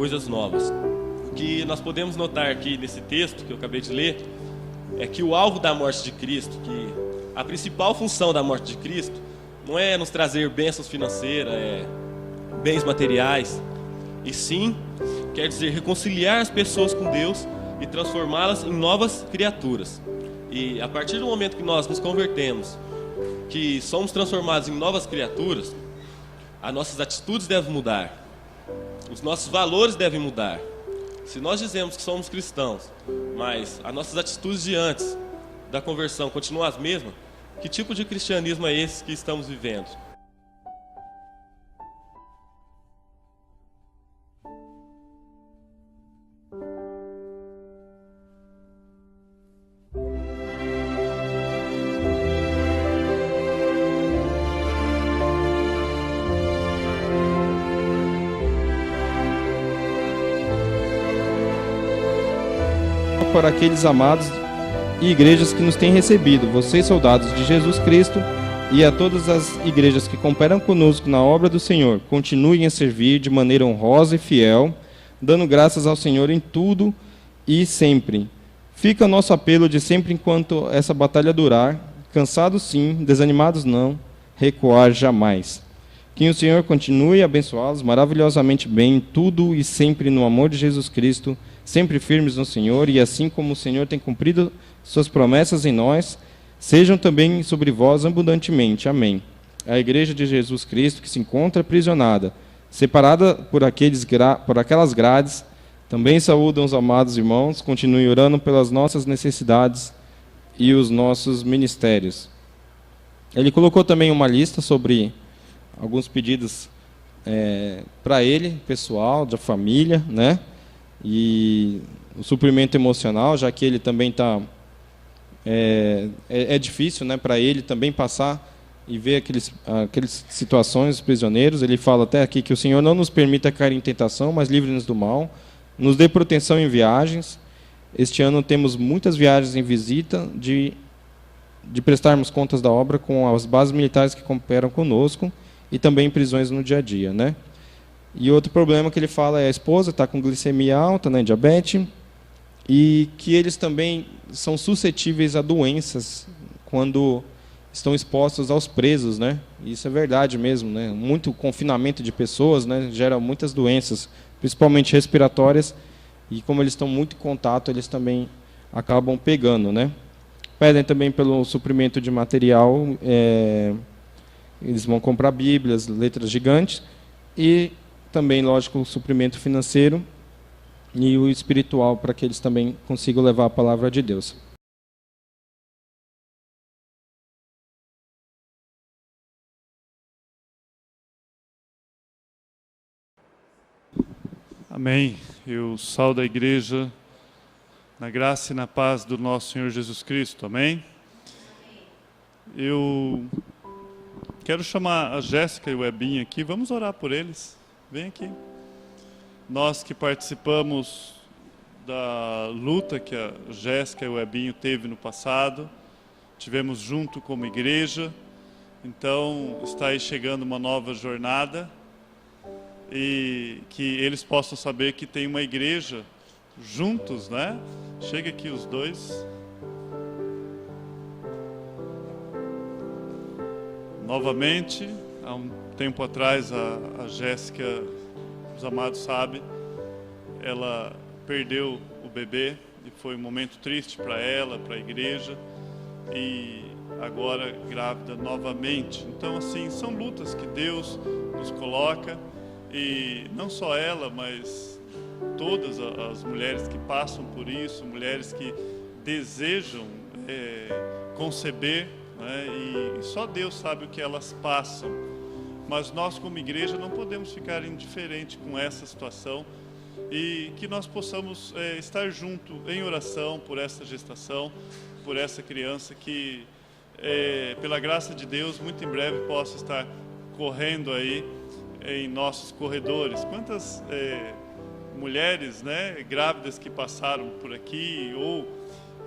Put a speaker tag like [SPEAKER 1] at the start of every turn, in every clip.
[SPEAKER 1] coisas novas. O que nós podemos notar aqui nesse texto que eu acabei de ler é que o alvo da morte de Cristo, que a principal função da morte de Cristo não é nos trazer bênçãos financeiras, bens materiais, e sim, quer dizer, reconciliar as pessoas com Deus e transformá-las em novas criaturas. E a partir do momento que nós nos convertemos, que somos transformados em novas criaturas, as nossas atitudes devem mudar, os nossos valores devem mudar. Se nós dizemos que somos cristãos, mas as nossas atitudes de antes da conversão continuam as mesmas, que tipo de cristianismo é esse que estamos vivendo?
[SPEAKER 2] Para aqueles amados e igrejas que nos têm recebido, vocês soldados de Jesus Cristo, e a todas as igrejas que cooperam conosco na obra do Senhor, continuem a servir de maneira honrosa e fiel, dando graças ao Senhor em tudo e sempre. Fica o nosso apelo de sempre enquanto essa batalha durar, cansados sim, desanimados não, recuar jamais. Que o Senhor continue a abençoá-los maravilhosamente bem em tudo e sempre no amor de Jesus Cristo, sempre firmes no Senhor, e assim como o Senhor tem cumprido suas promessas em nós, sejam também sobre vós abundantemente. Amém. A igreja de Jesus Cristo, que se encontra aprisionada, separada por aquelas grades, também saúdam os amados irmãos, continue orando pelas nossas necessidades e os nossos ministérios. Ele colocou também uma lista sobre alguns pedidos para ele, pessoal, da família, né? E o suprimento emocional, já que ele também está... É difícil, né, para ele também passar e ver aquelas situações dos prisioneiros. Ele fala até aqui que o Senhor não nos permita cair em tentação, mas livre-nos do mal, nos dê proteção em viagens. Este ano temos muitas viagens em visita, de prestarmos contas da obra com as bases militares que cooperam conosco e também prisões no dia a dia, né? E outro problema que ele fala é a esposa está com glicemia alta, né, diabetes, e que eles também são suscetíveis a doenças quando estão expostos aos presos, né? Isso é verdade mesmo, né? Muito confinamento de pessoas, né, gera muitas doenças, principalmente respiratórias, e como eles estão muito em contato, eles também acabam pegando, né? Pedem também pelo suprimento de material, eles vão comprar bíblias, letras gigantes, e também, lógico, o suprimento financeiro e o espiritual, para que eles também consigam levar a palavra de Deus.
[SPEAKER 3] Amém. Eu saúdo a igreja na graça e na paz do nosso Senhor Jesus Cristo. Amém. Eu quero chamar a Jéssica e o Ebinho aqui. Vamos orar por eles. Vem aqui. Nós que participamos da luta que a Jéssica e o Ebinho teve no passado, tivemos junto como igreja, então está aí chegando uma nova jornada, e que eles possam saber que tem uma igreja juntos, né? Chega aqui os dois. Novamente, há um tempo atrás, a Jéssica, os amados sabem, ela perdeu o bebê e foi um momento triste para ela, para a igreja, e agora grávida novamente. Então, assim, são lutas que Deus nos coloca, e não só ela, mas todas as mulheres que passam por isso, mulheres que desejam conceber, né, e só Deus sabe o que elas passam. Mas nós, como igreja, não podemos ficar indiferentes com essa situação, e que nós possamos estar junto em oração por essa gestação, por essa criança que, pela graça de Deus, muito em breve possa estar correndo aí em nossos corredores. Quantas mulheres, né, grávidas que passaram por aqui ou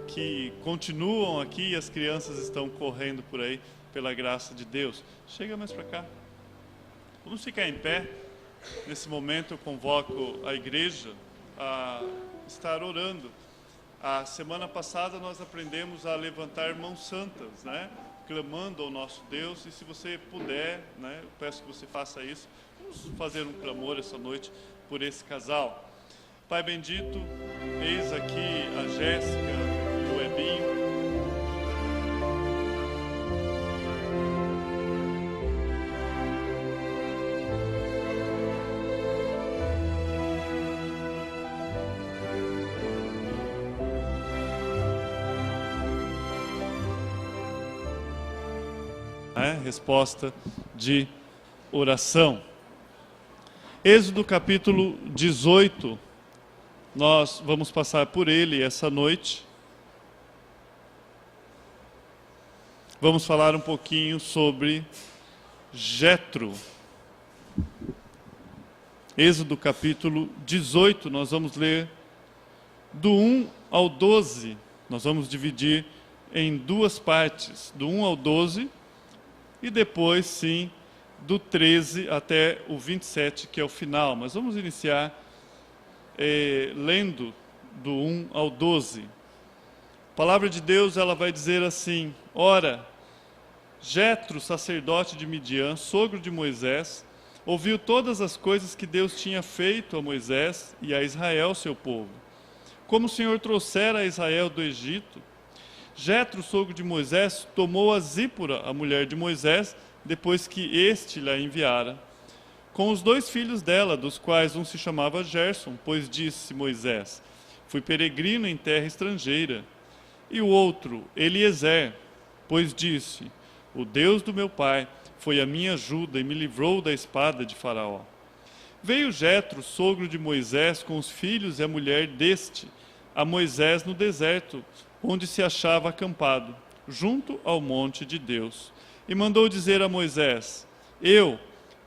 [SPEAKER 3] que continuam aqui, e as crianças estão correndo por aí pela graça de Deus. Chega mais para cá. Vamos ficar em pé Nesse momento eu convoco a igreja a estar orando. A semana passada nós aprendemos a levantar mãos santas, né? Clamando ao nosso Deus, e se você puder, né, eu peço que você faça isso. Vamos fazer um clamor essa noite por esse casal. Pai bendito, eis aqui a Jéssica e o Ebinho. Resposta de oração. Êxodo capítulo 18, nós vamos passar por ele essa noite. Vamos falar um pouquinho sobre Jetro. Êxodo capítulo 18, nós vamos ler do 1 ao 12. Nós vamos dividir em duas partes, do 1 ao 12, e depois, sim, do 13 até o 27, que é o final. Mas vamos iniciar lendo do 1 ao 12. A palavra de Deus, ela vai dizer assim: Ora, Jetro, sacerdote de Midian, sogro de Moisés, ouviu todas as coisas que Deus tinha feito a Moisés e a Israel, seu povo. Como o Senhor trouxera a Israel do Egito, Jetro, sogro de Moisés, tomou a Zípora, a mulher de Moisés, depois que este lhe enviara, com os 2 filhos dela, dos quais um se chamava Gerson, pois disse Moisés: Fui peregrino em terra estrangeira. E o outro, Eliezer, pois disse: O Deus do meu pai foi a minha ajuda e me livrou da espada de Faraó. Veio Jetro, sogro de Moisés, com os filhos e a mulher deste, a Moisés no deserto, onde se achava acampado, junto ao monte de Deus. E mandou dizer a Moisés: Eu,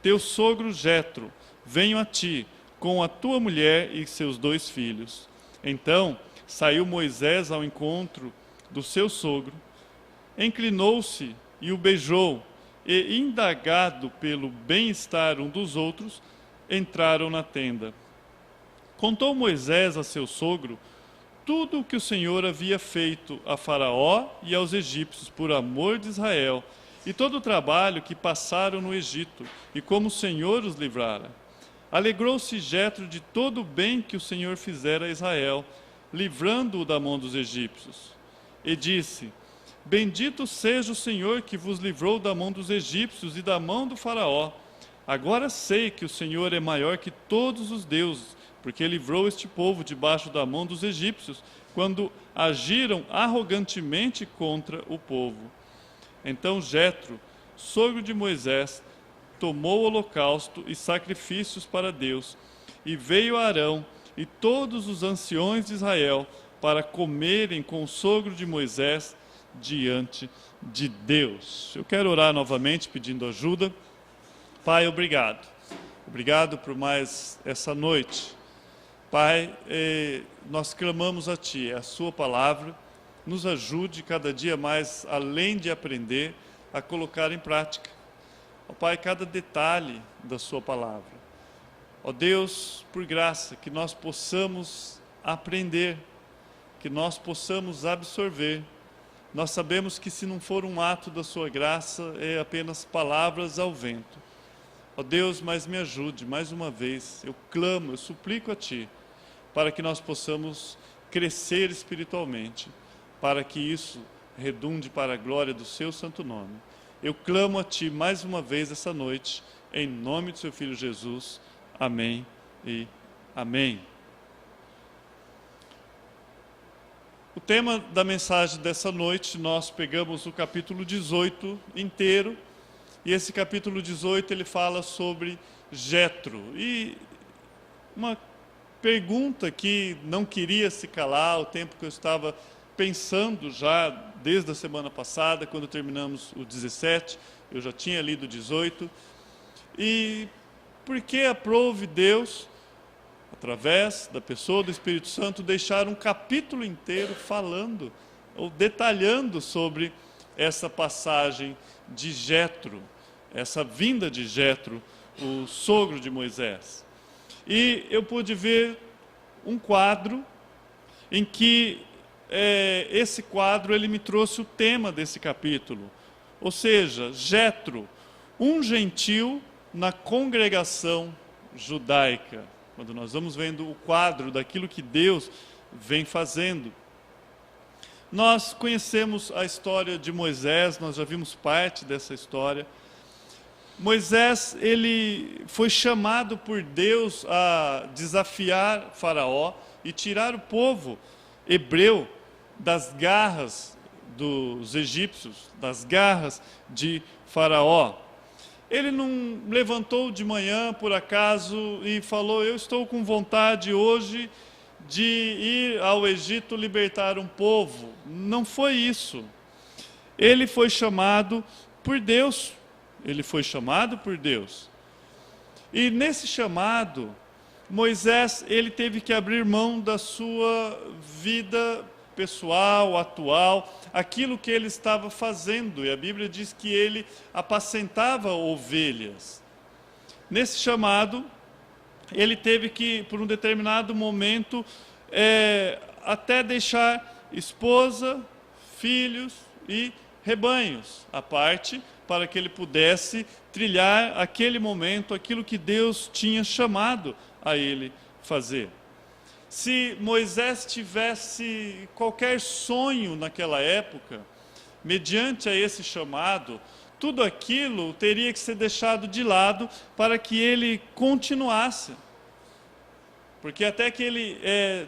[SPEAKER 3] teu sogro Jetro, venho a ti, com a tua mulher e seus 2 filhos. Então saiu Moisés ao encontro do seu sogro, inclinou-se e o beijou, e, indagado pelo bem-estar um dos outros, entraram na tenda. Contou Moisés a seu sogro tudo o que o Senhor havia feito a Faraó e aos egípcios por amor de Israel, e todo o trabalho que passaram no Egito, e como o Senhor os livrara. Alegrou-se Jetro de todo o bem que o Senhor fizera a Israel, livrando-o da mão dos egípcios. E disse: Bendito seja o Senhor que vos livrou da mão dos egípcios e da mão do Faraó. Agora sei que o Senhor é maior que todos os deuses, porque livrou este povo debaixo da mão dos egípcios, quando agiram arrogantemente contra o povo. Então Jetro, sogro de Moisés, tomou o holocausto e sacrifícios para Deus, e veio a Arão e todos os anciões de Israel para comerem com o sogro de Moisés diante de Deus. Eu quero orar novamente pedindo ajuda. Pai, obrigado. Obrigado por mais essa noite. Pai, nós clamamos a Ti, a Sua palavra, nos ajude cada dia mais, além de aprender, a colocar em prática. Ó Pai, cada detalhe da Sua palavra. Ó Deus, por graça, que nós possamos aprender, que nós possamos absorver. Nós sabemos que se não for um ato da Sua graça, é apenas palavras ao vento. Ó Deus, mas me ajude, mais uma vez, eu clamo, eu suplico a Ti, para que nós possamos crescer espiritualmente, para que isso redunde para a glória do Seu santo nome. Eu clamo a Ti mais uma vez essa noite, em nome do Seu Filho Jesus. Amém e amém. O tema da mensagem dessa noite, nós pegamos o capítulo 18 inteiro, e esse capítulo 18 ele fala sobre Jetro. E uma pergunta que não queria se calar, o tempo que eu estava pensando já desde a semana passada, quando terminamos o 17, eu já tinha lido o 18, e por que aprove Deus, através da pessoa do Espírito Santo, deixar um capítulo inteiro falando, ou detalhando sobre essa passagem de Jetro, essa vinda de Jetro o sogro de Moisés. E eu pude ver um quadro em que esse quadro ele me trouxe o tema desse capítulo. Ou seja, Jetro, um gentil na congregação judaica. Quando nós vamos vendo o quadro daquilo que Deus vem fazendo. Nós conhecemos a história de Moisés, nós já vimos parte dessa história. Moisés, ele foi chamado por Deus a desafiar Faraó e tirar o povo hebreu das garras dos egípcios, das garras de Faraó. Ele não levantou de manhã, por acaso, e falou: eu estou com vontade hoje de ir ao Egito libertar um povo. Não foi isso. Ele foi chamado por Deus. Ele foi chamado por Deus. E nesse chamado, Moisés, ele teve que abrir mão da sua vida pessoal, atual, aquilo que ele estava fazendo. E a Bíblia diz que ele apacentava ovelhas. Nesse chamado, ele teve que, por um determinado momento, até deixar esposa, filhos e rebanhos à parte, para que ele pudesse trilhar aquele momento, aquilo que Deus tinha chamado a ele fazer. Se Moisés tivesse qualquer sonho naquela época, mediante a esse chamado, tudo aquilo teria que ser deixado de lado para que ele continuasse. Porque até que ele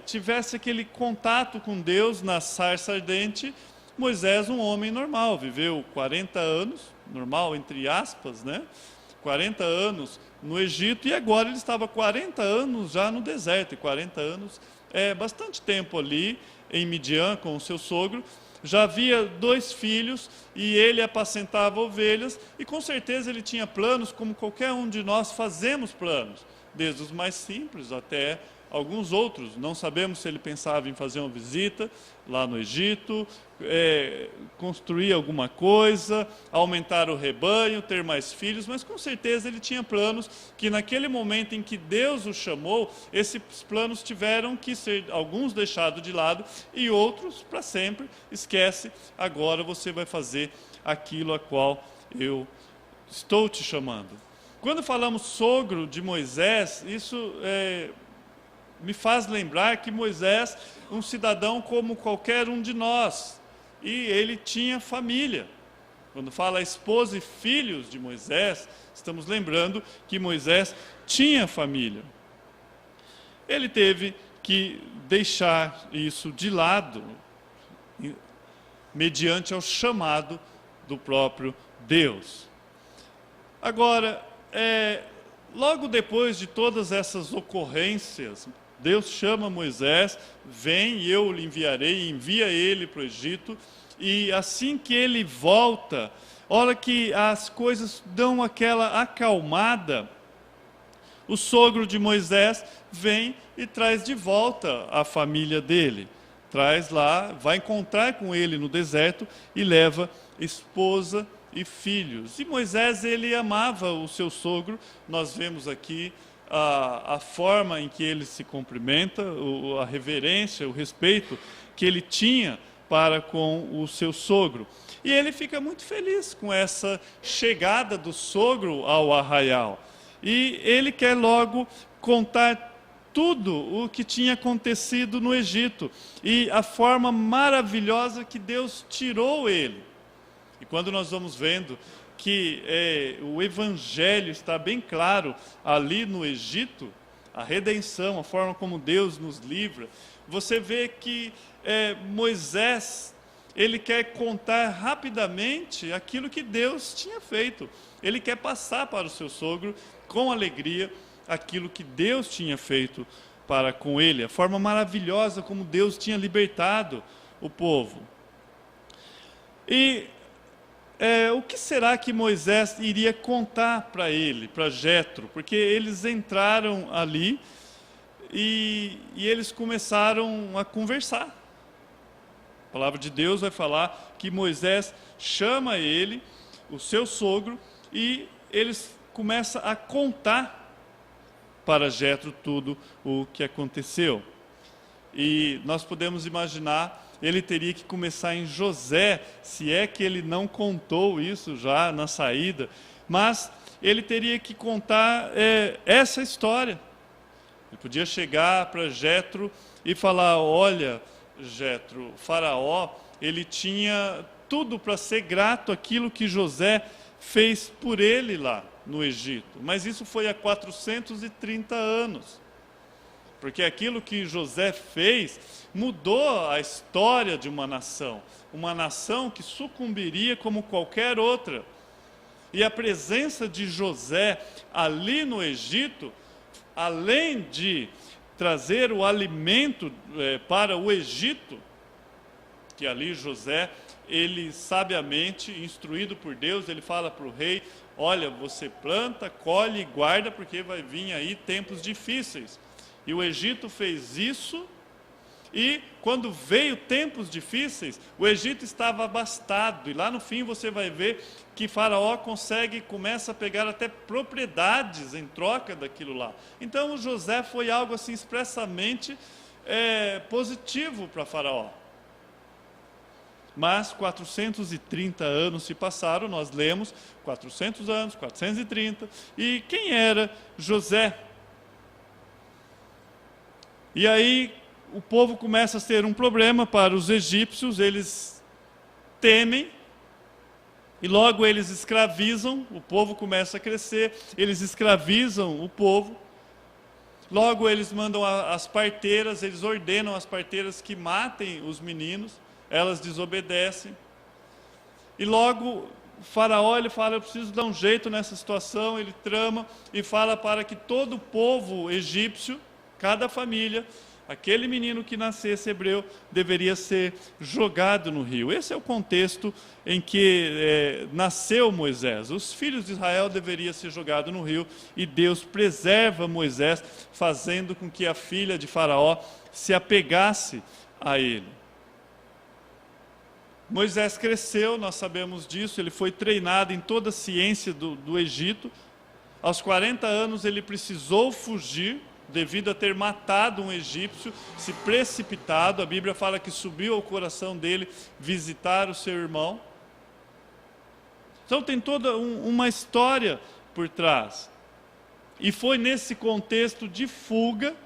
[SPEAKER 3] tivesse aquele contato com Deus na sarça ardente, Moisés, um homem normal, viveu 40 anos, normal entre aspas, né? 40 anos no Egito, e agora ele estava 40 anos já no deserto, e 40 anos é bastante tempo ali em Midian com o seu sogro. Já havia 2 filhos e ele apacentava ovelhas, e com certeza ele tinha planos, como qualquer um de nós fazemos planos, desde os mais simples até alguns outros. Não sabemos se ele pensava em fazer uma visita lá no Egito, construir alguma coisa, aumentar o rebanho, ter mais filhos, mas com certeza ele tinha planos que naquele momento em que Deus o chamou, esses planos tiveram que ser, alguns deixados de lado e outros para sempre. Esquece, agora você vai fazer aquilo a qual eu estou te chamando. Quando falamos sogro de Moisés, isso me faz lembrar que Moisés, um cidadão como qualquer um de nós, e ele tinha família. Quando fala esposa e filhos de Moisés, estamos lembrando que Moisés tinha família. Ele teve que deixar isso de lado, mediante ao chamado do próprio Deus. Agora, logo depois de todas essas ocorrências, Deus chama Moisés: vem e eu lhe enviarei, envia ele para o Egito. E assim que ele volta, hora que as coisas dão aquela acalmada, o sogro de Moisés vem e traz de volta a família dele. Traz lá, vai encontrar com ele no deserto e leva esposa e filhos. E Moisés, ele amava o seu sogro. Nós vemos aqui a forma em que ele se cumprimenta, a reverência, o respeito que ele tinha para com o seu sogro. E ele fica muito feliz com essa chegada do sogro ao arraial. E ele quer logo contar tudo o que tinha acontecido no Egito e a forma maravilhosa que Deus tirou ele. E quando nós vamos vendo que o Evangelho está bem claro ali no Egito, a redenção, a forma como Deus nos livra, você vê que Moisés, ele quer contar rapidamente aquilo que Deus tinha feito. Ele quer passar para o seu sogro com alegria aquilo que Deus tinha feito para com ele, a forma maravilhosa como Deus tinha libertado o povo. E o que será que Moisés iria contar para ele, para Jetro? Porque eles entraram ali e eles começaram a conversar. A palavra de Deus vai falar que Moisés chama ele, o seu sogro, e eles começa a contar para Jetro tudo o que aconteceu. E nós podemos imaginar, ele teria que começar em José, se é que ele não contou isso já na saída, mas ele teria que contar essa história. Ele podia chegar para Jetro e falar: olha, Jetro, Faraó, ele tinha tudo para ser grato àquilo que José fez por ele lá no Egito, mas isso foi há 430 anos. Porque aquilo que José fez mudou a história de uma nação que sucumbiria como qualquer outra. E a presença de José ali no Egito, além de trazer o alimento para o Egito, que ali José, ele sabiamente, instruído por Deus, ele fala para o rei: olha, você planta, colhe e guarda, porque vai vir aí tempos difíceis. E o Egito fez isso, e quando veio tempos difíceis, o Egito estava abastado. E lá no fim você vai ver que Faraó começa a pegar até propriedades em troca daquilo lá. Então o José foi algo assim expressamente positivo para Faraó. Mas 430 anos se passaram, nós lemos 400 anos, 430, e quem era José? E aí o povo começa a ter um problema para os egípcios, eles temem, e logo eles escravizam, o povo começa a crescer, eles escravizam o povo, logo eles mandam as parteiras, eles ordenam as parteiras que matem os meninos, elas desobedecem, e logo o Faraó, ele fala: eu preciso dar um jeito nessa situação, ele trama e fala para que todo o povo egípcio, cada família, aquele menino que nascesse hebreu, deveria ser jogado no rio. Esse é o contexto em que nasceu Moisés. Os filhos de Israel deveriam ser jogados no rio, e Deus preserva Moisés, fazendo com que a filha de Faraó se apegasse a ele. Moisés cresceu, nós sabemos disso, ele foi treinado em toda a ciência do Egito. Aos 40 anos ele precisou fugir, devido a ter matado um egípcio, se precipitado. A Bíblia fala que subiu ao coração dele visitar o seu irmão. Então tem toda uma história por trás. E foi nesse contexto de fuga,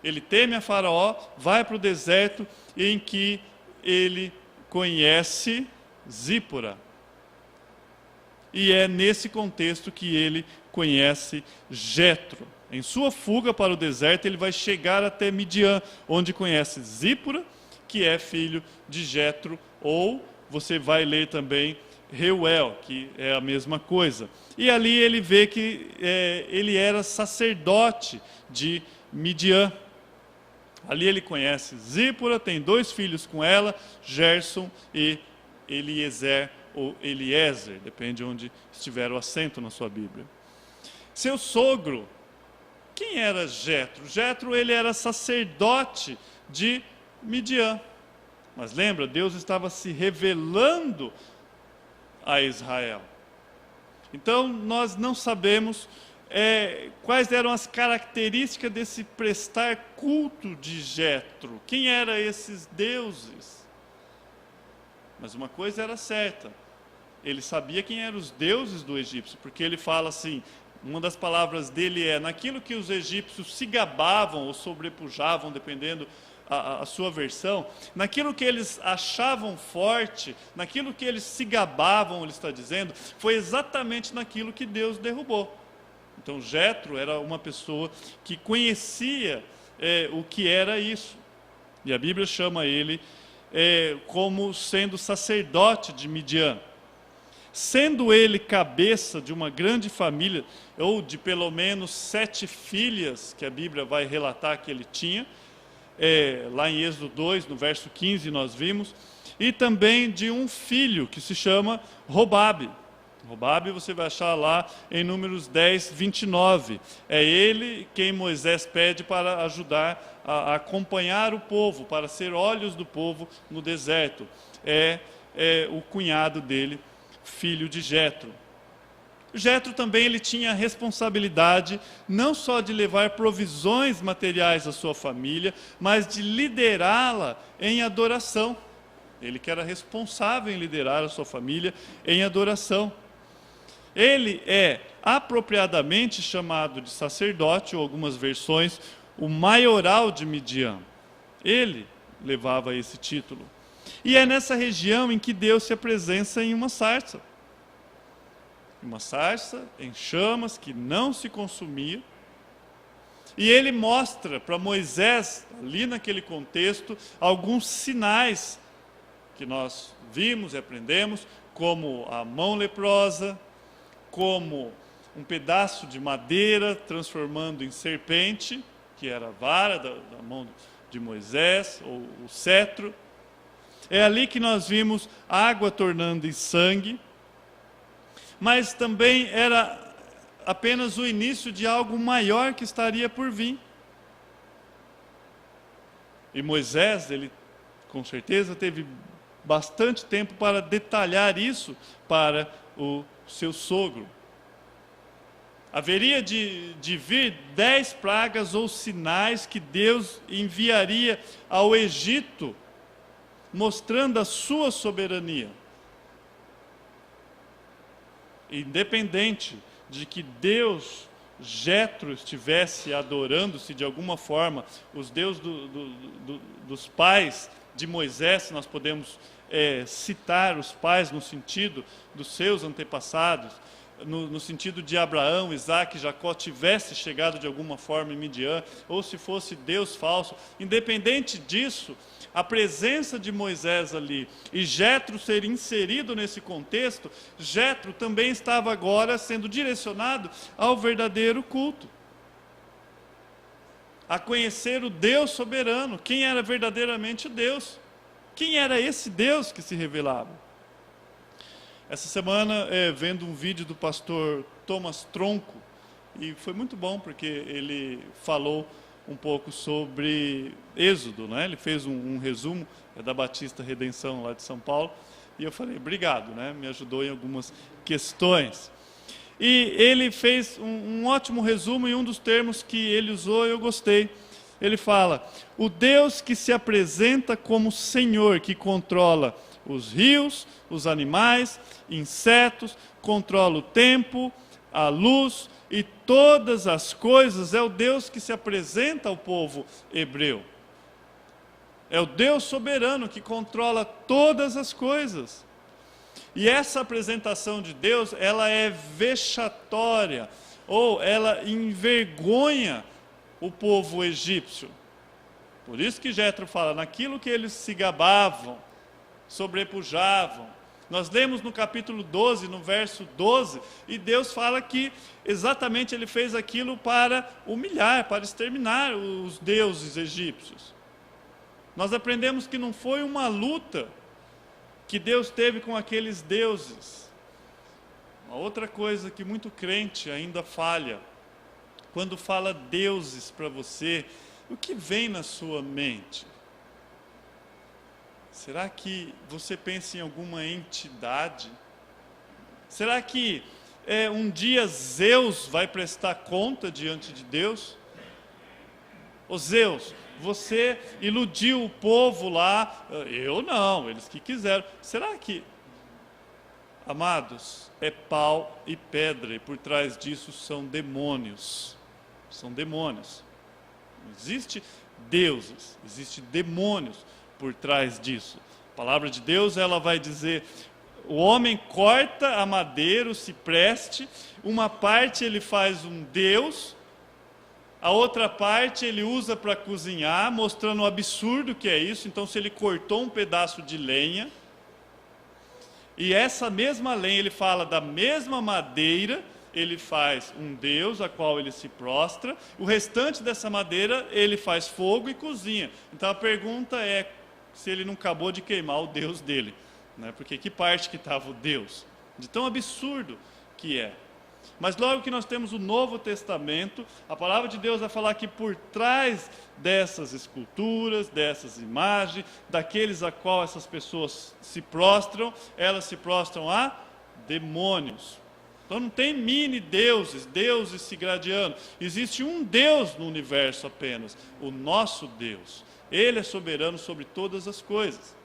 [SPEAKER 3] ele teme a Faraó, vai para o deserto, em que ele conhece Zípora. E é nesse contexto que ele conhece Jetro. Em sua fuga para o deserto, ele vai chegar até Midian, onde conhece Zípora, que é filho de Jetro, ou você vai ler também Reuel, que é a mesma coisa. E ali ele vê que ele era sacerdote de Midian. Ali ele conhece Zípora, tem 2 filhos com ela, Gerson e Eliezer, ou Eliezer, depende de onde estiver o acento na sua Bíblia. Seu sogro, quem era Jetro? Jetro, ele era sacerdote de Midian. Mas lembra, Deus estava se revelando a Israel. Então, nós não sabemos quais eram as características desse prestar culto de Jetro. Quem eram esses deuses? Mas uma coisa era certa, ele sabia quem eram os deuses do egípcio, porque ele fala assim, uma das palavras dele é: naquilo que os egípcios se gabavam ou sobrepujavam, dependendo a sua versão, naquilo que eles achavam forte, naquilo que eles se gabavam, ele está dizendo, foi exatamente naquilo que Deus derrubou. Então Jetro era uma pessoa que conhecia o que era isso, e a Bíblia chama ele como sendo sacerdote de Midian. Sendo ele cabeça de uma grande família, ou de pelo menos 7 filhas, que a Bíblia vai relatar que ele tinha, lá em Êxodo 2, no verso 15 nós vimos, e também de um filho que se chama Robabe. Robabe você vai achar lá em Números 10, 29. É ele quem Moisés pede para ajudar a acompanhar o povo, para ser olhos do povo no deserto. É o cunhado dele, filho de Jetro. Jetro também ele tinha a responsabilidade não só de levar provisões materiais à sua família, mas de liderá-la em adoração. Ele que era responsável em liderar a sua família em adoração. Ele é apropriadamente chamado de sacerdote, ou algumas versões, o maioral de Midian. Ele levava esse título. E é nessa região em que Deus se apresenta em uma sarça. Uma sarça em chamas que não se consumia. E ele mostra para Moisés, ali naquele contexto, alguns sinais que nós vimos e aprendemos, como a mão leprosa, como um pedaço de madeira transformando em serpente, que era a vara da mão de Moisés, ou o cetro. É ali que nós vimos água tornando em sangue, mas também era apenas o início de algo maior que estaria por vir. E Moisés, ele com certeza teve bastante tempo para detalhar isso para o seu sogro. Haveria de vir 10 pragas ou sinais que Deus enviaria ao Egito, mostrando a sua soberania. Independente de que Deus, Jetro, estivesse adorando-se de alguma forma, os deuses dos pais de Moisés, nós podemos citar os pais no sentido dos seus antepassados, no sentido de Abraão, Isaque e Jacó tivesse chegado de alguma forma em Midian, ou se fosse Deus falso, independente disso, a presença de Moisés ali e Jetro ser inserido nesse contexto, Jetro também estava agora sendo direcionado ao verdadeiro culto, a conhecer o Deus soberano, quem era verdadeiramente o Deus, quem era esse Deus que se revelava. Essa semana, vendo um vídeo do pastor Thomas Tronco, e foi muito bom porque ele falou um pouco sobre Êxodo, né? Ele fez um resumo da Batista Redenção lá de São Paulo, e eu falei, obrigado, né? Me ajudou em algumas questões. E ele fez um ótimo resumo, e um dos termos que ele usou eu gostei. Ele fala, o Deus que se apresenta como Senhor, que controla os rios, os animais, insetos, controla o tempo, a luz e todas as coisas, é o Deus que se apresenta ao povo hebreu. É o Deus soberano que controla todas as coisas. E essa apresentação de Deus, ela é vexatória, ou ela envergonha o povo egípcio. Por isso que Jetro fala, naquilo que eles se gabavam, sobrepujavam. Nós lemos no capítulo 12, no verso 12, e Deus fala que exatamente ele fez aquilo para humilhar, para exterminar os deuses egípcios. Nós aprendemos que não foi uma luta que Deus teve com aqueles deuses. Uma outra coisa que muito crente ainda falha, quando fala deuses para você, o que vem na sua mente? Será que você pensa em alguma entidade? Será que um dia Zeus vai prestar conta diante de Deus? Ô Zeus, você iludiu o povo lá, eu não, eles que quiseram. Será que, amados, é pau e pedra, e por trás disso são demônios? São demônios. Não existe deuses, existe demônios por trás disso. A palavra de Deus, ela vai dizer, o homem corta a madeira, o cipreste, uma parte ele faz um deus, a outra parte ele usa para cozinhar, mostrando o absurdo que é isso. Então, se ele cortou um pedaço de lenha, e essa mesma lenha, ele fala da mesma madeira, ele faz um deus a qual ele se prostra, o restante dessa madeira ele faz fogo e cozinha. Então a pergunta é se ele não acabou de queimar o deus dele, né? Porque que parte que estava o deus? De tão absurdo que é. Mas logo que nós temos o Novo Testamento, a palavra de Deus vai falar que por trás dessas esculturas, dessas imagens, daqueles a qual essas pessoas se prostram, elas se prostram a demônios. Então não tem mini deuses, deuses se gradeando. Existe um Deus no universo apenas, o nosso Deus. Ele é soberano sobre todas as coisas.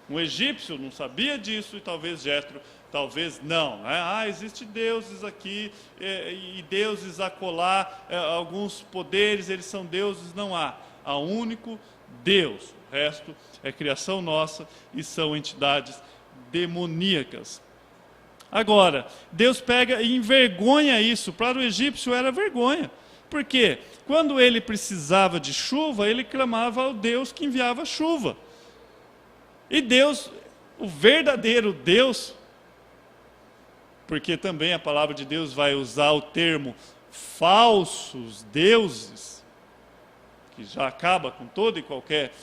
[SPEAKER 3] Um egípcio não sabia disso e talvez Jétro, talvez não. Né? Existem deuses aqui e deuses acolá, alguns poderes, eles são deuses, não há. Há um único Deus. O resto é criação nossa e são entidades demoníacas. Agora, Deus pega e envergonha isso. Para o egípcio era vergonha. Por quê? Quando ele precisava de chuva, ele clamava ao Deus que enviava chuva. E Deus, o verdadeiro Deus, porque também a palavra de Deus vai usar o termo falsos deuses, que já acaba com todo e qualquer,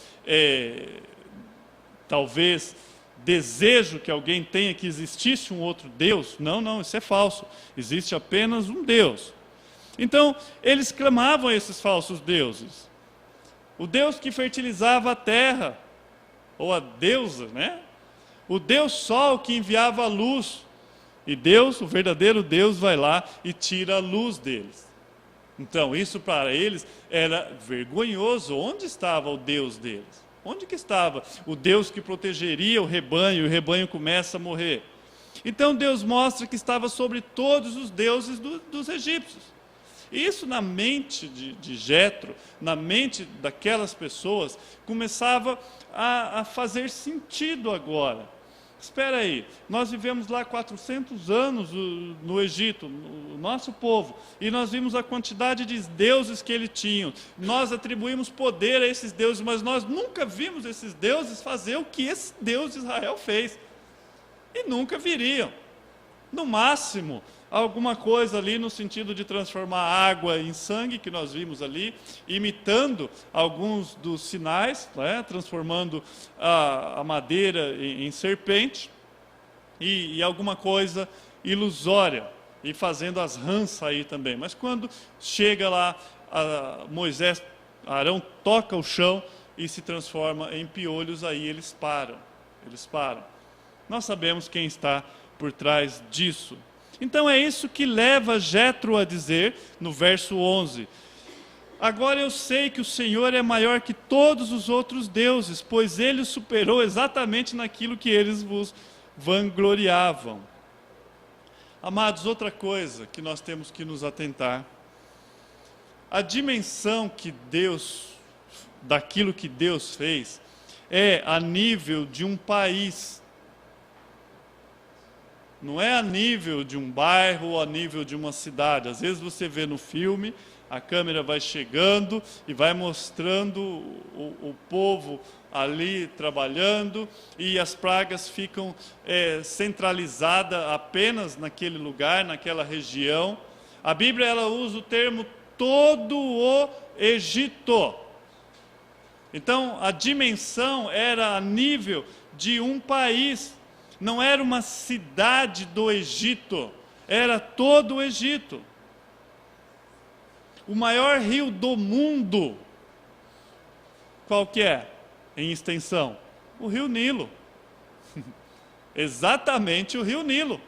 [SPEAKER 3] talvez, desejo que alguém tenha que existisse um outro Deus. Não, isso é falso. Existe apenas um Deus. Então, eles clamavam a esses falsos deuses. O Deus que fertilizava a terra, ou a deusa, né? O Deus Sol que enviava a luz. E Deus, o verdadeiro Deus, vai lá e tira a luz deles. Então, isso para eles era vergonhoso. Onde estava o Deus deles? Onde que estava o Deus que protegeria o rebanho, e o rebanho começa a morrer? Então Deus mostra que estava sobre todos os deuses dos egípcios. E isso na mente de Jétro, na mente daquelas pessoas, começava a fazer sentido agora. Espera aí, nós vivemos lá 400 anos no Egito, o nosso povo, e nós vimos a quantidade de deuses que ele tinha. Nós atribuímos poder a esses deuses, mas nós nunca vimos esses deuses fazer o que esse Deus de Israel fez. E nunca viriam. No máximo, alguma coisa ali no sentido de transformar água em sangue, que nós vimos ali, imitando alguns dos sinais, né, transformando a madeira em serpente, e alguma coisa ilusória, e fazendo as rãs sair também. Mas quando chega lá, Arão toca o chão e se transforma em piolhos, aí eles param. Nós sabemos quem está por trás disso. Então é isso que leva Jétro a dizer, no verso 11, agora eu sei que o Senhor é maior que todos os outros deuses, pois ele os superou exatamente naquilo que eles vos vangloriavam. Amados, outra coisa que nós temos que nos atentar, a dimensão que daquilo que Deus fez, é a nível de um país. Não é a nível de um bairro ou a nível de uma cidade. Às vezes você vê no filme, a câmera vai chegando e vai mostrando o povo ali trabalhando e as pragas ficam centralizadas apenas naquele lugar, naquela região. A Bíblia ela usa o termo todo o Egito. Então a dimensão era a nível de um país. Não era uma cidade do Egito, era todo o Egito. O maior rio do mundo, qual que é, em extensão? O Rio Nilo. Exatamente o Rio Nilo,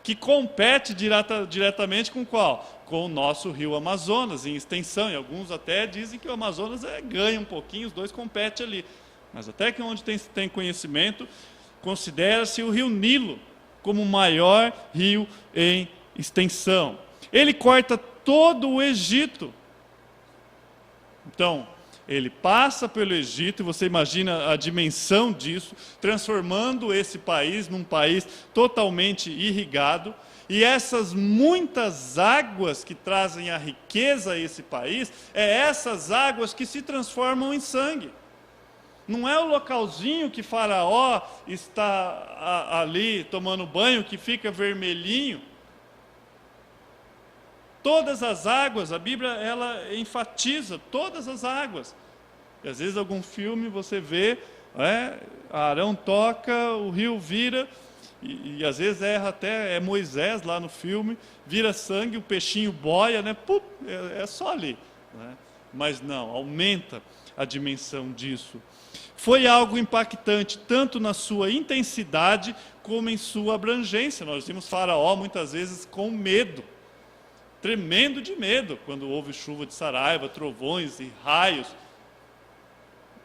[SPEAKER 3] que compete diretamente com qual? Com o nosso rio Amazonas, em extensão, e alguns até dizem que o Amazonas ganha um pouquinho, os dois competem ali. Mas até que onde tem conhecimento, considera-se o Rio Nilo como o maior rio em extensão. Ele corta todo o Egito. Então, ele passa pelo Egito, e você imagina a dimensão disso, transformando esse país num país totalmente irrigado, e essas muitas águas que trazem a riqueza a esse país, essas águas que se transformam em sangue. Não é o localzinho que Faraó está ali tomando banho, que fica vermelhinho. Todas as águas, a Bíblia ela enfatiza todas as águas. E às vezes algum filme você vê, Arão toca, o rio vira, e às vezes erra até, Moisés lá no filme, vira sangue, o peixinho boia, né? Pup, é só ali. Né? Mas não, aumenta a dimensão disso. Foi algo impactante, tanto na sua intensidade, como em sua abrangência. Nós vimos Faraó, muitas vezes, com medo, tremendo de medo, quando houve chuva de saraiva, trovões e raios.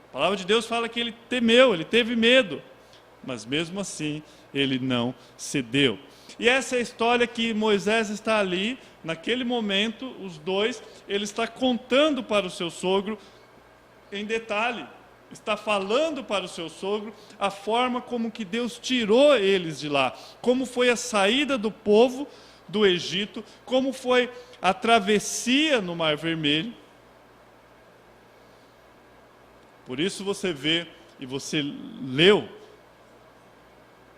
[SPEAKER 3] A palavra de Deus fala que ele temeu, ele teve medo, mas mesmo assim, ele não cedeu. E essa é a história que Moisés está ali, naquele momento, os dois, ele está contando para o seu sogro, em detalhe, está falando para o seu sogro a forma como que Deus tirou eles de lá, como foi a saída do povo do Egito, como foi a travessia no Mar Vermelho. Por isso você vê, e você leu,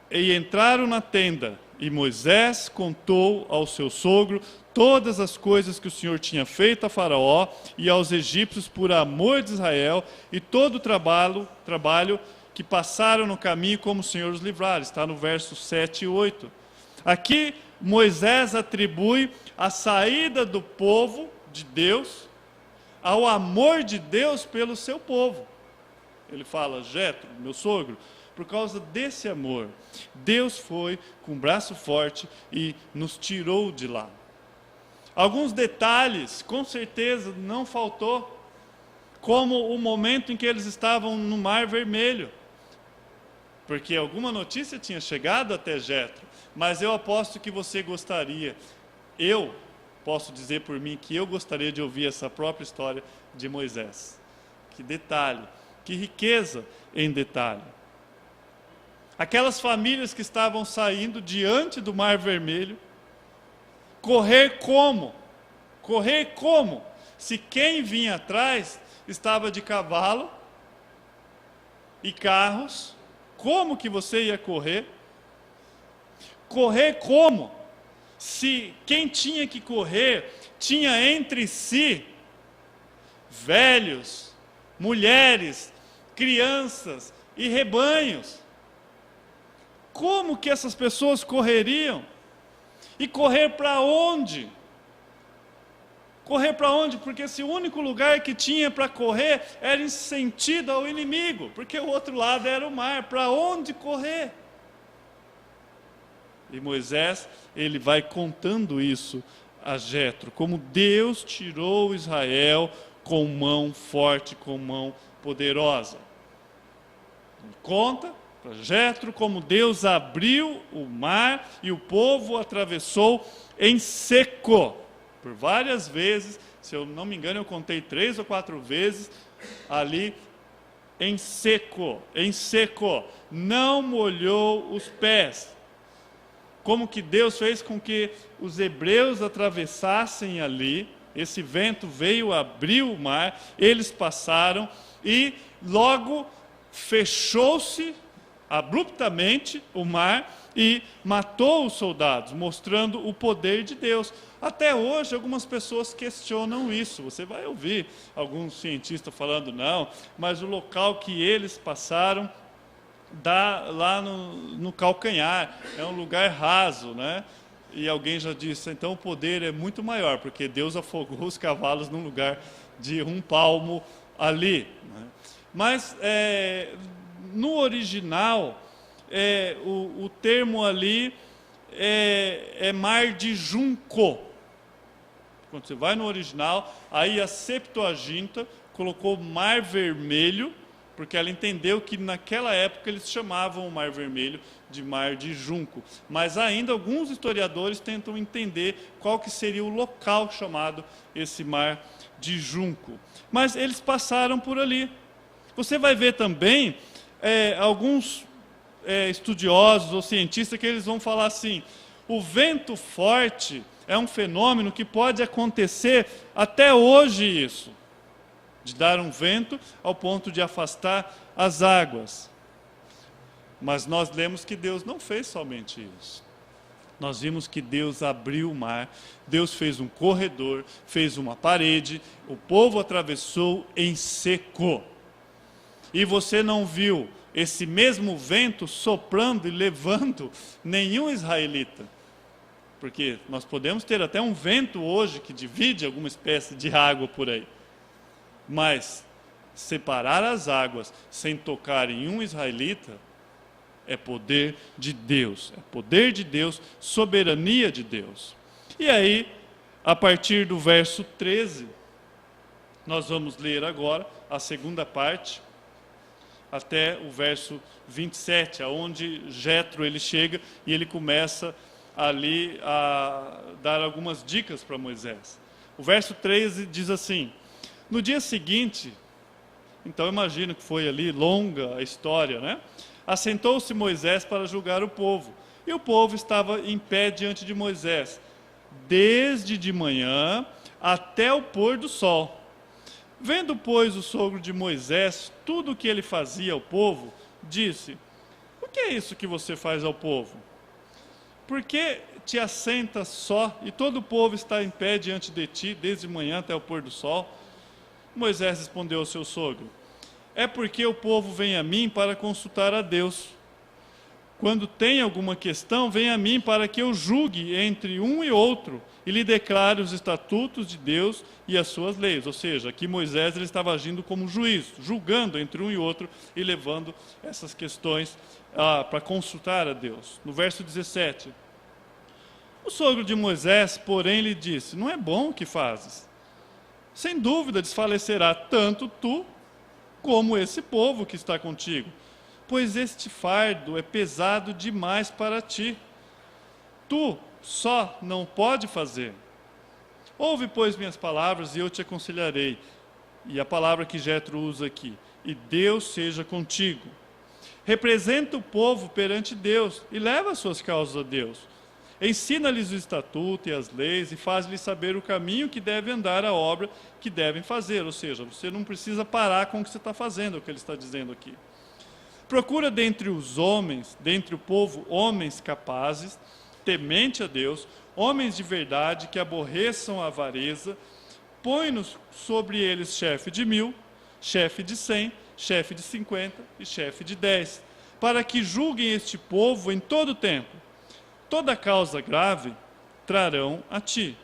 [SPEAKER 3] e entraram na tenda, e Moisés contou ao seu sogro todas as coisas que o Senhor tinha feito a Faraó e aos egípcios por amor de Israel, e todo o trabalho que passaram no caminho como o Senhor os livrara. Está no verso 7 e 8. Aqui Moisés atribui a saída do povo de Deus ao amor de Deus pelo seu povo. Ele fala: Jetro, meu sogro, por causa desse amor, Deus foi com um braço forte e nos tirou de lá. Alguns detalhes, com certeza, não faltou, como o momento em que eles estavam no Mar Vermelho, porque alguma notícia tinha chegado até Jetro, mas eu aposto que você gostaria, eu posso dizer por mim que eu gostaria de ouvir essa própria história de Moisés. Que detalhe, que riqueza em detalhe. Aquelas famílias que estavam saindo diante do Mar Vermelho, correr como? Correr como? Se quem vinha atrás estava de cavalo e carros, como que você ia correr? Correr como? Se quem tinha que correr tinha entre si velhos, mulheres, crianças e rebanhos. Como que essas pessoas correriam? E correr para onde? Correr para onde? Porque se o único lugar que tinha para correr era em sentido ao inimigo, porque o outro lado era o mar. Para onde correr? E Moisés, ele vai contando isso a Jetro, como Deus tirou Israel com mão forte, com mão poderosa. Ele conta para Jetro como Deus abriu o mar e o povo atravessou em seco. Por várias vezes, se eu não me engano, eu contei 3 ou 4 vezes ali, em seco, não molhou os pés. Como que Deus fez com que os hebreus atravessassem ali, esse vento veio, abriu o mar, eles passaram e logo fechou-se abruptamente o mar e matou os soldados, mostrando o poder de Deus. Até hoje, algumas pessoas questionam isso. Você vai ouvir alguns cientistas falando, não, mas o local que eles passaram dá lá no calcanhar, é um lugar raso, né? E alguém já disse, então o poder é muito maior, porque Deus afogou os cavalos num lugar de 1 palmo ali, né? Mas no original, o termo ali é mar de junco. Quando você vai no original, aí a Septuaginta colocou Mar Vermelho, porque ela entendeu que naquela época eles chamavam o Mar Vermelho de Mar de Junco. Mas ainda alguns historiadores tentam entender qual que seria o local chamado esse Mar de Junco. Mas eles passaram por ali. Você vai ver também alguns estudiosos ou cientistas que eles vão falar assim, o vento forte é um fenômeno que pode acontecer até hoje isso, de dar um vento ao ponto de afastar as águas. Mas nós lemos que Deus não fez somente isso. Nós vimos que Deus abriu o mar, Deus fez um corredor, fez uma parede, o povo atravessou em seco. E você não viu esse mesmo vento soprando e levando nenhum israelita. Porque nós podemos ter até um vento hoje que divide alguma espécie de água por aí. Mas separar as águas sem tocar em um israelita é poder de Deus. É poder de Deus, soberania de Deus. E aí, a partir do verso 13, nós vamos ler agora a segunda parte, até o verso 27, aonde Jetro ele chega e ele começa ali a dar algumas dicas para Moisés. O verso 13 diz assim: no dia seguinte, então imagino que foi ali longa a história, né? Assentou-se Moisés para julgar o povo, e o povo estava em pé diante de Moisés, desde de manhã até o pôr do sol. Vendo, pois, o sogro de Moisés tudo o que ele fazia ao povo, disse: o que é isso que você faz ao povo? Por que te assentas só e todo o povo está em pé diante de ti, desde manhã até o pôr do sol? Moisés respondeu ao seu sogro: é porque o povo vem a mim para consultar a Deus. Quando tem alguma questão, vem a mim para que eu julgue entre um e outro e lhe declare os estatutos de Deus e as suas leis. Ou seja, aqui Moisés ele estava agindo como juiz, julgando entre um e outro e levando essas questões para consultar a Deus. No verso 17, o sogro de Moisés, porém, lhe disse: não é bom o que fazes. Sem dúvida desfalecerá tanto tu como esse povo que está contigo, pois este fardo é pesado demais para ti. Tu só não pode fazer. Ouve, pois, minhas palavras e eu te aconselharei. E a palavra que Jetro usa aqui: e Deus seja contigo. Representa o povo perante Deus e leva as suas causas a Deus. Ensina-lhes o estatuto e as leis e faz-lhes saber o caminho que deve andar, a obra que devem fazer. Ou seja, você não precisa parar com o que você está fazendo, é o que ele está dizendo aqui. Procura dentre os homens, dentre o povo, homens capazes, temente a Deus, homens de verdade que aborreçam a avareza, põe-nos sobre eles chefe de 1000, chefe de 100, chefe de 50 e chefe de 10, para que julguem este povo em todo o tempo. Toda causa grave trarão a ti,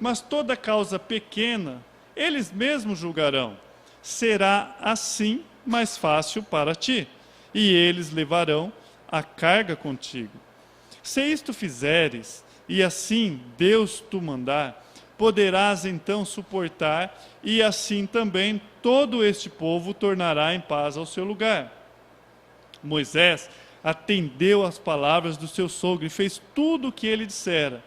[SPEAKER 3] mas toda causa pequena eles mesmos julgarão. Será assim mais fácil para ti, e eles levarão a carga contigo. Se isto fizeres, e assim Deus tu mandar, poderás então suportar, e assim também todo este povo tornará em paz ao seu lugar. Moisés atendeu às palavras do seu sogro e fez tudo o que ele dissera.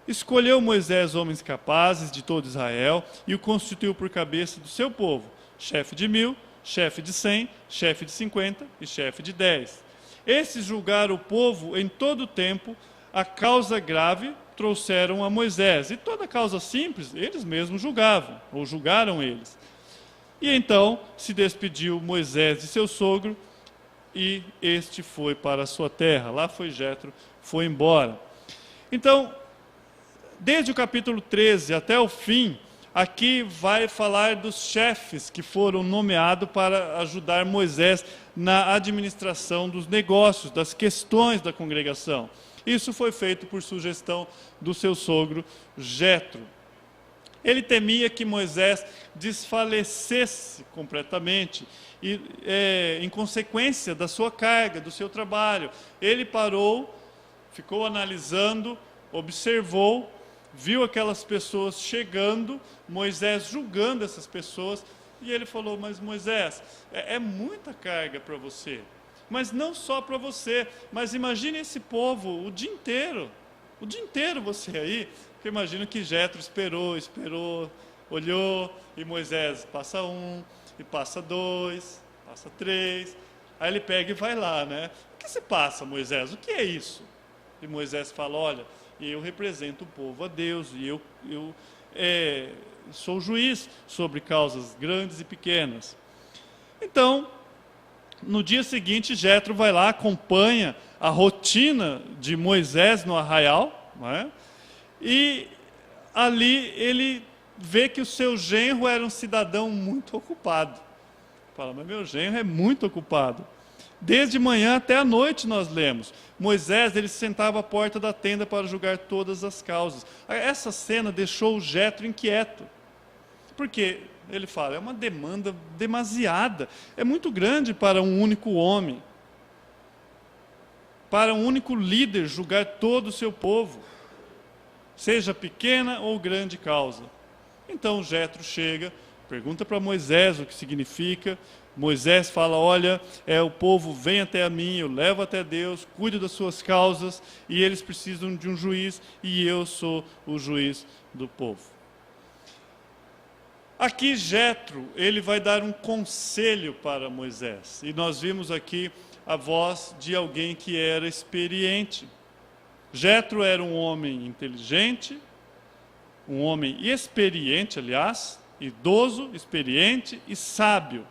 [SPEAKER 3] Escolheu Moisés homens capazes de todo Israel e o constituiu por cabeça do seu povo, chefe de 1000, chefe de 100, chefe de 50 e chefe de 10. Esses julgaram o povo em todo o tempo, a causa grave trouxeram a Moisés, e toda causa simples eles mesmos julgavam, ou julgaram eles. E então se despediu Moisés de seu sogro, e este foi para a sua terra. Lá foi Jetro, foi embora. Então, desde o capítulo 13 até o fim, aqui vai falar dos chefes que foram nomeados para ajudar Moisés na administração dos negócios, das questões da congregação. Isso foi feito por sugestão do seu sogro Jetro. Ele temia que Moisés desfalecesse completamente, e, em consequência da sua carga, do seu trabalho. Ele parou, ficou analisando, observou, viu aquelas pessoas chegando, Moisés julgando essas pessoas, e ele falou: mas Moisés, é muita carga para você, mas não só para você, mas imagine esse povo o dia inteiro você aí. Porque eu imagino que Jetro esperou, olhou, e Moisés passa 1, e passa 2, passa 3, aí ele pega e vai lá, né? O que se passa, Moisés? O que é isso? E Moisés fala: olha, eu represento o povo a Deus, e eu sou juiz sobre causas grandes e pequenas. Então, no dia seguinte, Jetro vai lá, acompanha a rotina de Moisés no arraial, não é? E ali ele vê que o seu genro era um cidadão muito ocupado. Fala: mas meu genro é muito ocupado. Desde manhã até a noite nós lemos. Moisés, ele se sentava à porta da tenda para julgar todas as causas. Essa cena deixou o Jetro inquieto. Porque ele fala, é uma demanda demasiada, é muito grande para um único homem, para um único líder julgar todo o seu povo, seja pequena ou grande causa. Então Jetro chega, pergunta para Moisés o que significa. Moisés fala, olha, o povo vem até a mim, eu levo até Deus, cuido das suas causas, e eles precisam de um juiz, e eu sou o juiz do povo. Aqui Jetro, ele vai dar um conselho para Moisés, e nós vimos aqui a voz de alguém que era experiente. Jetro era um homem inteligente, um homem experiente, aliás, idoso, experiente e sábio.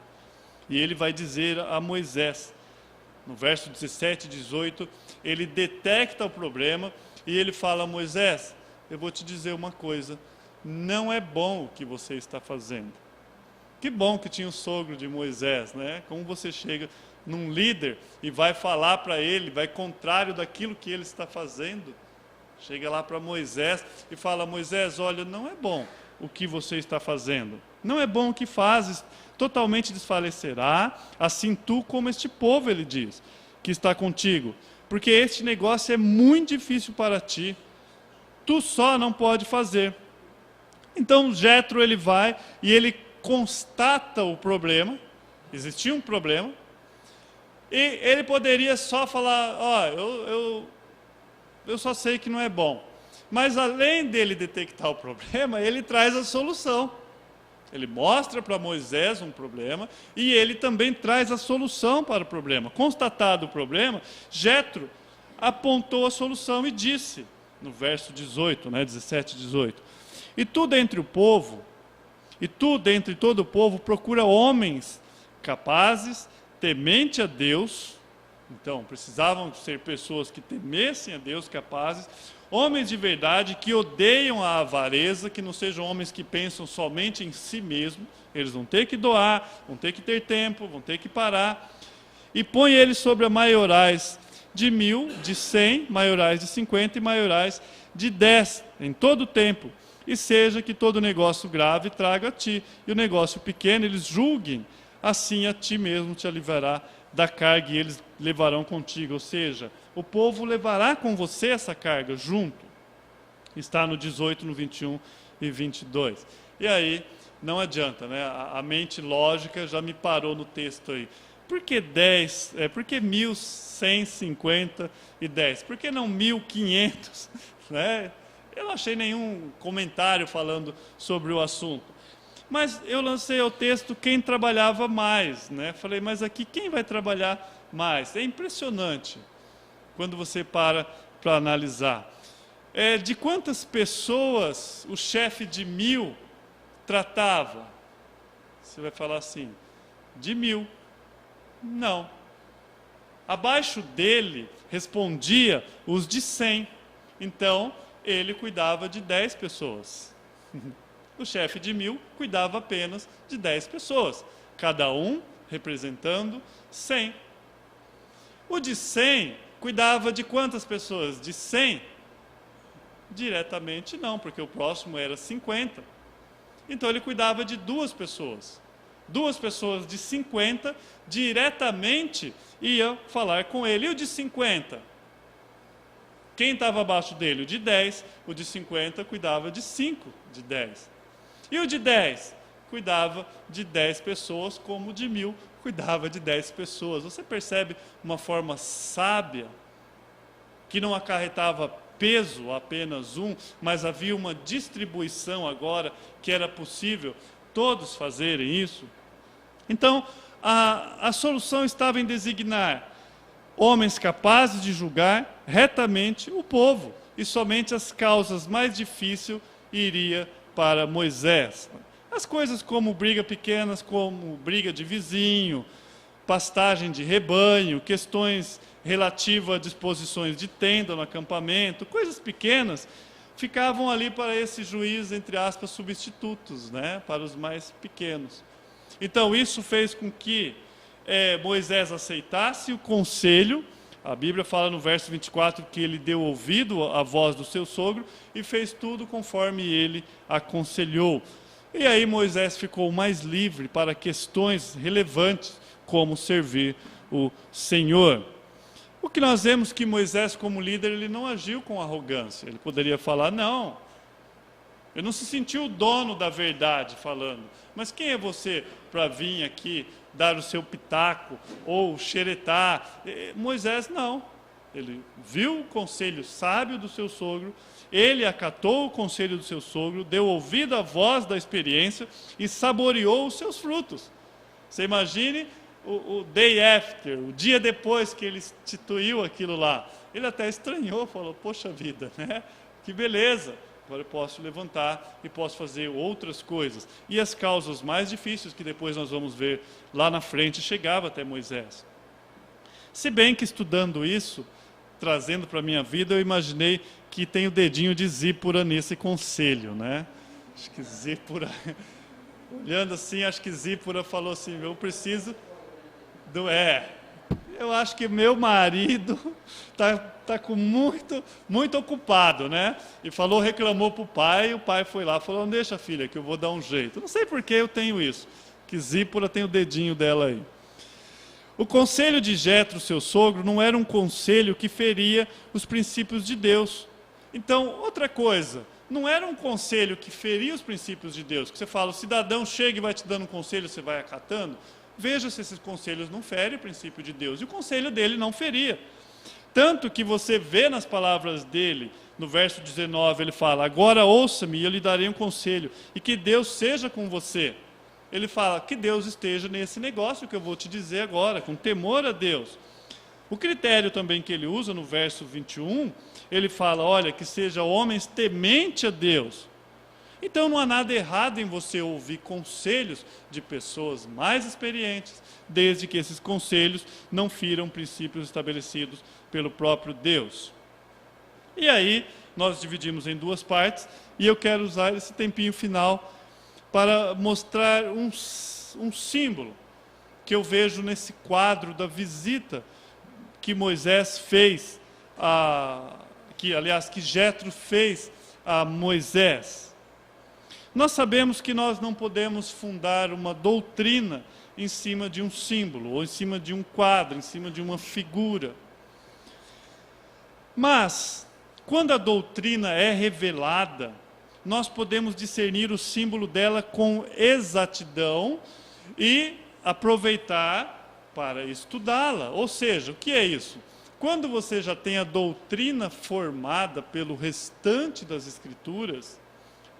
[SPEAKER 3] E ele vai dizer a Moisés, no verso 17 e 18, ele detecta o problema e ele fala, Moisés, eu vou te dizer uma coisa, não é bom o que você está fazendo. Que bom que tinha o sogro de Moisés, né? Como você chega num líder e vai falar para ele, vai contrário daquilo que ele está fazendo. Chega lá para Moisés e fala, Moisés, olha, não é bom o que você está fazendo. Não é bom o que fazes, totalmente desfalecerá, assim tu como este povo, ele diz, que está contigo. Porque este negócio é muito difícil para ti. Tu só não pode fazer. Então Jetro, ele vai e ele constata o problema, existia um problema, e ele poderia só falar, eu só sei que não é bom. Mas além dele detectar o problema, ele traz a solução. Ele mostra para Moisés um problema e ele também traz a solução para o problema. Constatado o problema, Jetro apontou a solução e disse, no verso 18, 17 e 18, e tu dentre o povo, e tu dentre todo o povo, procura homens capazes, temente a Deus. Então, precisavam ser pessoas que temessem a Deus, capazes, homens de verdade, que odeiam a avareza, que não sejam homens que pensam somente em si mesmo, eles vão ter que doar, vão ter que ter tempo, vão ter que parar, e põe eles sobre a maiorais de 1000, de 100, maiorais de 50 e maiorais de 10, em todo o tempo, e seja que todo negócio grave traga a ti, e o negócio pequeno eles julguem, assim a ti mesmo te aliviará da carga e eles levarão contigo, ou seja, o povo levará com você essa carga junto. Está no 18, no 21 e 22. E aí, não adianta, né? A mente lógica já me parou no texto aí. Por que 10? Por que 1150 e 10? Por que não 1500? Né? Eu não achei nenhum comentário falando sobre o assunto. Mas eu lancei ao texto quem trabalhava mais, né? Falei, mas aqui quem vai trabalhar mais? É impressionante quando você para analisar. De quantas pessoas o chefe de 1000 tratava? Você vai falar assim, de 1000. Não. Abaixo dele respondia os de 100. Então, ele cuidava de 10 pessoas. O chefe de 1000 cuidava apenas de 10 pessoas, cada um representando 100. O de 100 cuidava de quantas pessoas? De 100? Diretamente não, porque o próximo era 50. Então ele cuidava de 2 pessoas. 2 pessoas de 50 diretamente iam falar com ele. E o de 50? Quem estava abaixo dele? O de 10. O de 50 cuidava de 5 de 10. E o de 10? Cuidava de 10 pessoas, como o de 1000 cuidava de 10 pessoas. Você percebe uma forma sábia, que não acarretava peso apenas um, mas havia uma distribuição agora, que era possível todos fazerem isso? Então, a solução estava em designar homens capazes de julgar retamente o povo, e somente as causas mais difíceis iria para Moisés. As coisas como briga pequenas, como briga de vizinho, pastagem de rebanho, questões relativas a disposições de tenda no acampamento, coisas pequenas, ficavam ali para esse juiz, entre aspas, substitutos, né, para os mais pequenos. Então isso fez com que Moisés aceitasse o conselho. A Bíblia fala no verso 24 que ele deu ouvido à voz do seu sogro e fez tudo conforme ele aconselhou. E aí Moisés ficou mais livre para questões relevantes, como servir o Senhor. O que nós vemos que Moisés, como líder, ele não agiu com arrogância. Ele poderia falar, não, ele não se sentiu o dono da verdade falando. Mas quem é você para vir aqui dar o seu pitaco ou xeretar? Moisés não. Ele viu o conselho sábio do seu sogro, ele acatou o conselho do seu sogro, deu ouvido à voz da experiência e saboreou os seus frutos. Você imagine o day after, o dia depois que ele instituiu aquilo lá. Ele até estranhou, falou, poxa vida, né? Que beleza, agora eu posso levantar e posso fazer outras coisas. E as causas mais difíceis que depois nós vamos ver lá na frente chegavam até Moisés. Se bem que estudando isso, trazendo para a minha vida, eu imaginei que tem o dedinho de Zípora nesse conselho, né? Acho que Zípora, olhando assim, acho que Zípora falou assim, eu preciso eu acho que meu marido tá com muito ocupado, né? E reclamou para o pai, e o pai foi lá e falou, não deixa filha, que eu vou dar um jeito. Não sei por que eu tenho isso, que Zípora tem o dedinho dela aí. O conselho de Jetro, seu sogro, não era um conselho que feria os princípios de Deus. Então, outra coisa, não era um conselho que feria os princípios de Deus, que você fala, o cidadão chega e vai te dando um conselho, você vai acatando. Veja se esses conselhos não ferem o princípio de Deus. E o conselho dele não feria. Tanto que você vê nas palavras dele, no verso 19, ele fala, agora ouça-me e eu lhe darei um conselho, e que Deus seja com você. Ele fala, que Deus esteja nesse negócio que eu vou te dizer agora, com temor a Deus. O critério também que ele usa no verso 21, ele fala, olha, que seja homens temente a Deus. Então não há nada errado em você ouvir conselhos de pessoas mais experientes, desde que esses conselhos não firam princípios estabelecidos pelo próprio Deus. E aí, nós dividimos em duas partes, e eu quero usar esse tempinho final para mostrar um símbolo que eu vejo nesse quadro da visita que Moisés fez, que Jetro fez a Moisés. Nós sabemos que nós não podemos fundar uma doutrina em cima de um símbolo, ou em cima de um quadro, em cima de uma figura. Mas, quando a doutrina é revelada, nós podemos discernir o símbolo dela com exatidão e aproveitar para estudá-la. Ou seja, o que é isso? Quando você já tem a doutrina formada pelo restante das Escrituras,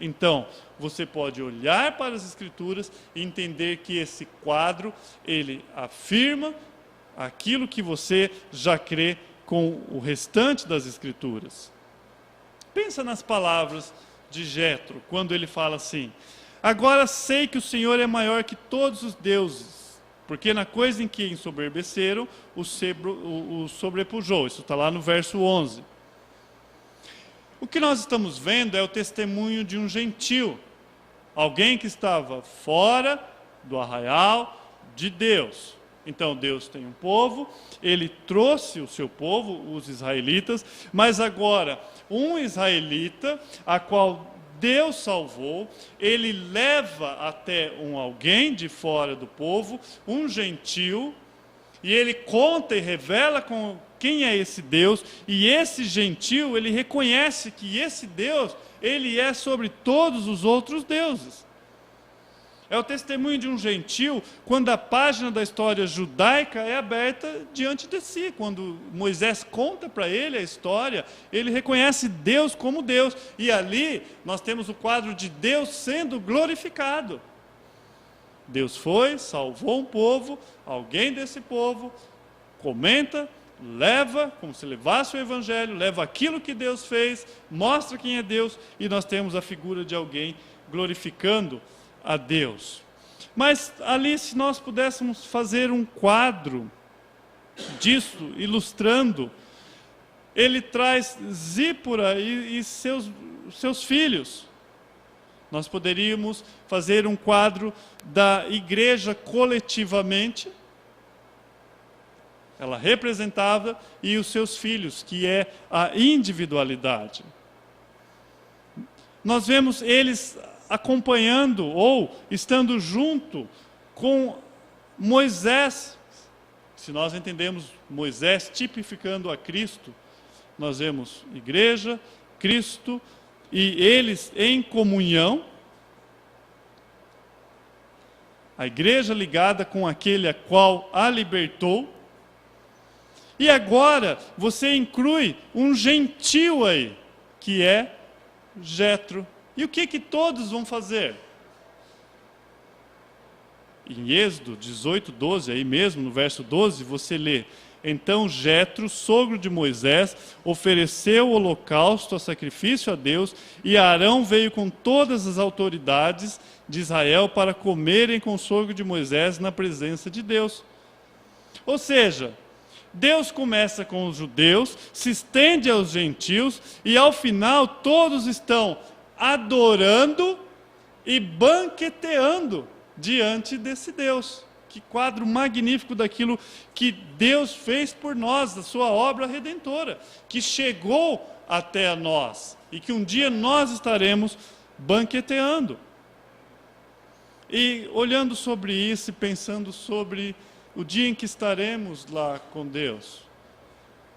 [SPEAKER 3] então, você pode olhar para as Escrituras e entender que esse quadro, ele afirma aquilo que você já crê com o restante das Escrituras. Pensa nas palavras de Jetro, quando ele fala assim, agora sei que o Senhor é maior que todos os deuses, porque na coisa em que ensoberbeceram, o sobrepujou. Isso está lá no verso 11. O que nós estamos vendo é o testemunho de um gentil, alguém que estava fora do arraial de Deus. Então Deus tem um povo, ele trouxe o seu povo, os israelitas, mas agora um israelita, a qual Deus salvou, ele leva até alguém de fora do povo, um gentil, e ele conta e revela quem é esse Deus, e esse gentil, ele reconhece que esse Deus, ele é sobre todos os outros deuses. É o testemunho de um gentil, quando a página da história judaica é aberta diante de si. Quando Moisés conta para ele a história, ele reconhece Deus como Deus. E ali nós temos o quadro de Deus sendo glorificado. Deus foi, salvou um povo, alguém desse povo comenta, leva, como se levasse o evangelho, leva aquilo que Deus fez, mostra quem é Deus, e nós temos a figura de alguém glorificando a Deus. Mas ali, se nós pudéssemos fazer um quadro disso, ilustrando, ele traz Zípora e seus filhos. Nós poderíamos fazer um quadro da igreja coletivamente, ela representava, e os seus filhos, que é a individualidade. Nós vemos eles acompanhando ou estando junto com Moisés. Se nós entendemos Moisés tipificando a Cristo, nós vemos igreja, Cristo e eles em comunhão. A igreja ligada com aquele a qual a libertou. E agora você inclui um gentil aí, que é Jétro. E o que todos vão fazer? Em Êxodo 18, 12, aí mesmo no verso 12, você lê: então Jétro, sogro de Moisés, ofereceu o holocausto a sacrifício a Deus, e Arão veio com todas as autoridades de Israel para comerem com o sogro de Moisés na presença de Deus. Ou seja, Deus começa com os judeus, se estende aos gentios, e ao final todos estão adorando e banqueteando diante desse Deus. Que quadro magnífico daquilo que Deus fez por nós, da sua obra redentora, que chegou até nós e que um dia nós estaremos banqueteando. E olhando sobre isso e pensando sobre o dia em que estaremos lá com Deus,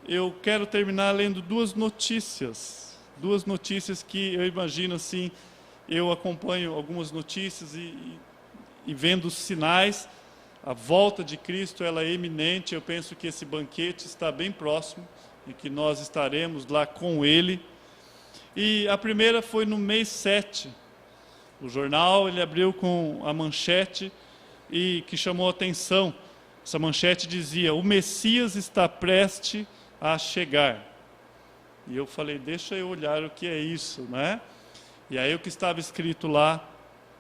[SPEAKER 3] eu quero terminar lendo duas notícias que eu imagino assim, eu acompanho algumas notícias e vendo os sinais. A volta de Cristo, ela é iminente. Eu penso que esse banquete está bem próximo e que nós estaremos lá com Ele. E a primeira foi no mês 7. O jornal, ele abriu com a manchete e que chamou a atenção. Essa manchete dizia: o Messias está prestes a chegar. E eu falei, deixa eu olhar o que é isso, né? E aí o que estava escrito lá,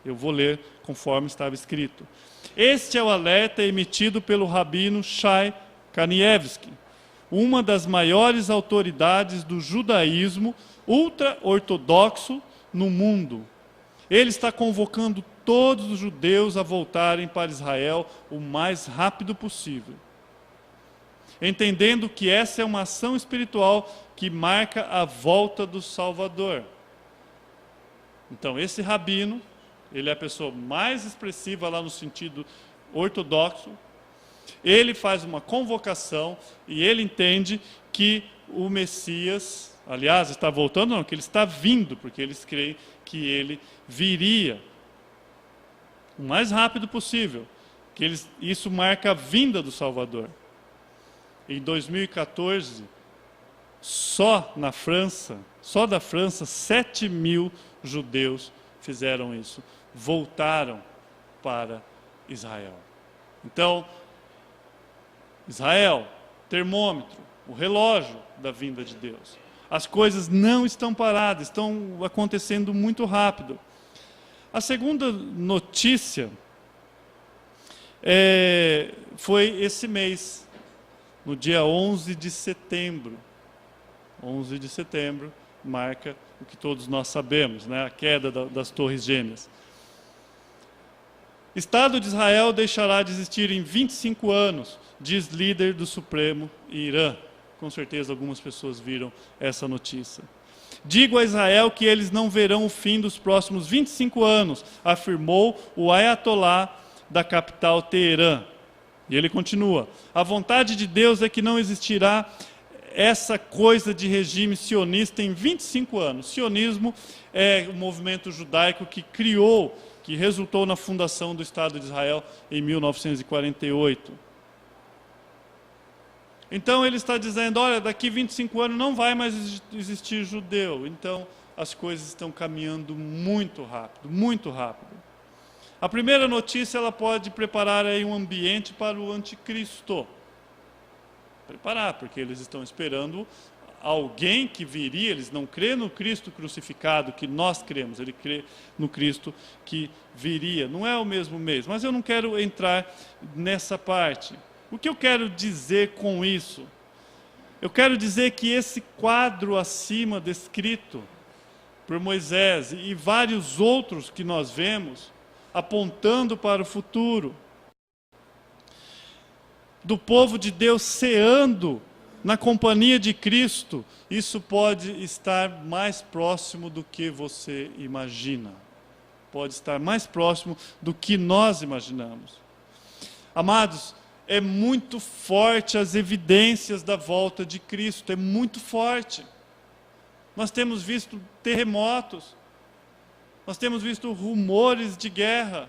[SPEAKER 3] eu vou ler conforme estava escrito. Este é o alerta emitido pelo rabino Shai Kanievski, uma das maiores autoridades do judaísmo ultra-ortodoxo no mundo. Ele está convocando todos os judeus a voltarem para Israel o mais rápido possível, entendendo que essa é uma ação espiritual que marca a volta do Salvador. Então, esse rabino, ele é a pessoa mais expressiva lá no sentido ortodoxo. Ele faz uma convocação e ele entende que o Messias, aliás, está voltando, não, que ele está vindo, porque eles creem que ele viria o mais rápido possível, que isso marca a vinda do Salvador. Em 2014, só da França, 7.000 judeus fizeram isso. Voltaram para Israel. Então, Israel, termômetro, o relógio da vinda de Deus. As coisas não estão paradas, estão acontecendo muito rápido. A segunda notícia foi esse mês, no dia 11 de setembro. 11 de setembro marca o que todos nós sabemos, né? A queda das Torres Gêmeas. Estado de Israel deixará de existir em 25 anos, diz líder do Supremo Irã. Com certeza algumas pessoas viram essa notícia. Digo a Israel que eles não verão o fim dos próximos 25 anos, afirmou o Ayatollah da capital Teherã. E ele continua: a vontade de Deus é que não existirá essa coisa de regime sionista em 25 anos. Sionismo é o movimento judaico que resultou na fundação do Estado de Israel em 1948. Então ele está dizendo, olha, daqui 25 anos não vai mais existir judeu. Então as coisas estão caminhando muito rápido, muito rápido. A primeira notícia, ela pode preparar aí um ambiente para o anticristo. Preparar, porque eles estão esperando alguém que viria. Eles não crêem no Cristo crucificado que nós cremos, ele crê no Cristo que viria. Não é o mesmo mês, mas eu não quero entrar nessa parte. O que eu quero dizer com isso? Eu quero dizer que esse quadro acima descrito por Moisés e vários outros que nós vemos, apontando para o futuro, do povo de Deus ceando na companhia de Cristo, isso pode estar mais próximo do que você imagina. pode estar mais próximo do que nós imaginamos. Amados, é muito forte as evidências da volta de Cristo, é muito forte. Nós temos visto terremotos, nós temos visto rumores de guerra,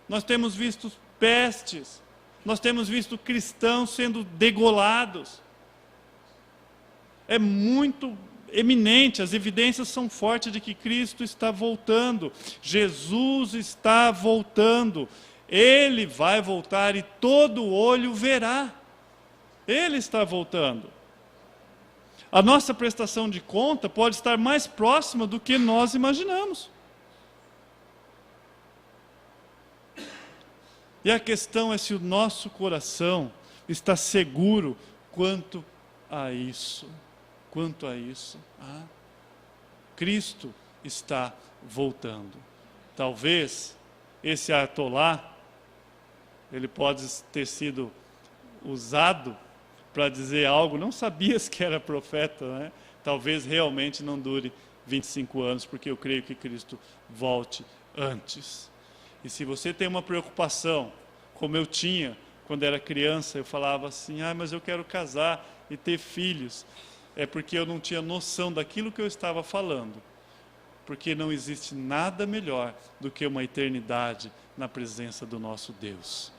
[SPEAKER 3] nós temos visto pestes, nós temos visto cristãos sendo degolados. É muito eminente, as evidências são fortes de que Cristo está voltando, Jesus está voltando, Ele vai voltar e todo olho verá, Ele está voltando. A nossa prestação de conta pode estar mais próxima do que nós imaginamos. E a questão é se o nosso coração está seguro quanto a isso. Quanto a isso, Cristo está voltando. Talvez esse Ayatollah, ele pode ter sido usado para dizer algo, não sabias que era profeta, né? Talvez realmente não dure 25 anos, porque eu creio que Cristo volte antes. E se você tem uma preocupação, como eu tinha quando era criança, eu falava assim, mas eu quero casar e ter filhos. É porque eu não tinha noção daquilo que eu estava falando. Porque não existe nada melhor do que uma eternidade na presença do nosso Deus.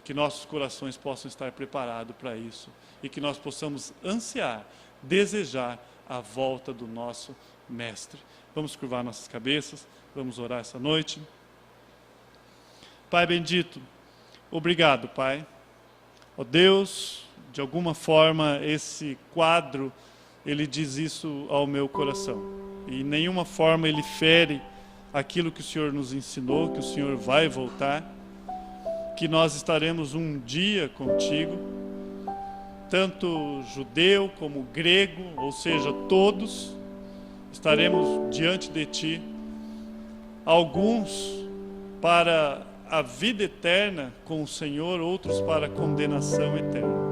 [SPEAKER 3] Que nossos corações possam estar preparados para isso. E que nós possamos ansiar, desejar a volta do nosso Mestre. Vamos curvar nossas cabeças, vamos orar essa noite. Pai bendito, obrigado, Pai. Ó Deus, de alguma forma esse quadro, ele diz isso ao meu coração. E em nenhuma forma ele fere aquilo que o Senhor nos ensinou, que o Senhor vai voltar, que nós estaremos um dia contigo, tanto judeu como grego, ou seja, todos estaremos diante de ti, alguns para a vida eterna com o Senhor, outros para a condenação eterna.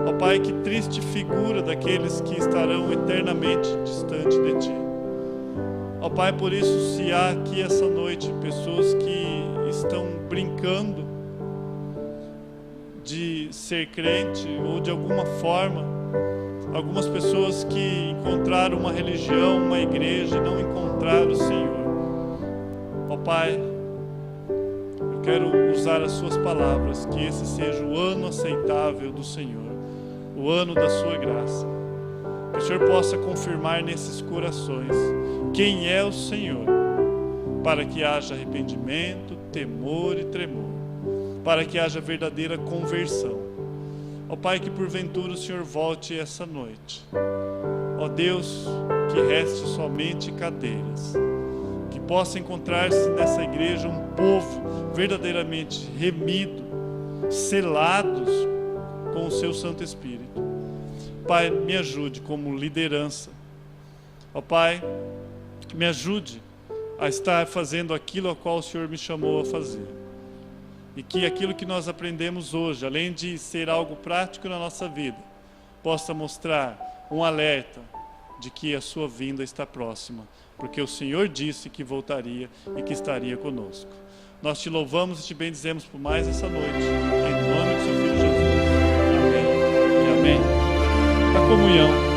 [SPEAKER 3] Ó Pai, que triste figura daqueles que estarão eternamente distante de Ti. Ó Pai, por isso, se há aqui essa noite pessoas que estão brincando de ser crente, ou de alguma forma, algumas pessoas que encontraram uma religião, uma igreja, e não encontraram o Senhor. Ó Pai, eu quero usar as Suas palavras, que esse seja o ano aceitável do Senhor, o ano da Sua graça. Que o Senhor possa confirmar nesses corações quem é o Senhor, para que haja arrependimento, temor e tremor, para que haja verdadeira conversão. Ó Pai, que porventura o Senhor volte essa noite. Ó Deus, que reste somente cadeiras, que possa encontrar-se nessa igreja um povo verdadeiramente remido, selados com o Seu Santo Espírito. Pai, me ajude como liderança. Ó Pai, me ajude a estar fazendo aquilo a qual o Senhor me chamou a fazer. E que aquilo que nós aprendemos hoje, além de ser algo prático na nossa vida, possa mostrar um alerta de que a Sua vinda está próxima, porque o Senhor disse que voltaria e que estaria conosco. Nós Te louvamos e Te bendizemos por mais essa noite, em nome do Seu Filho Jesus. Amém e amém. A comunhão.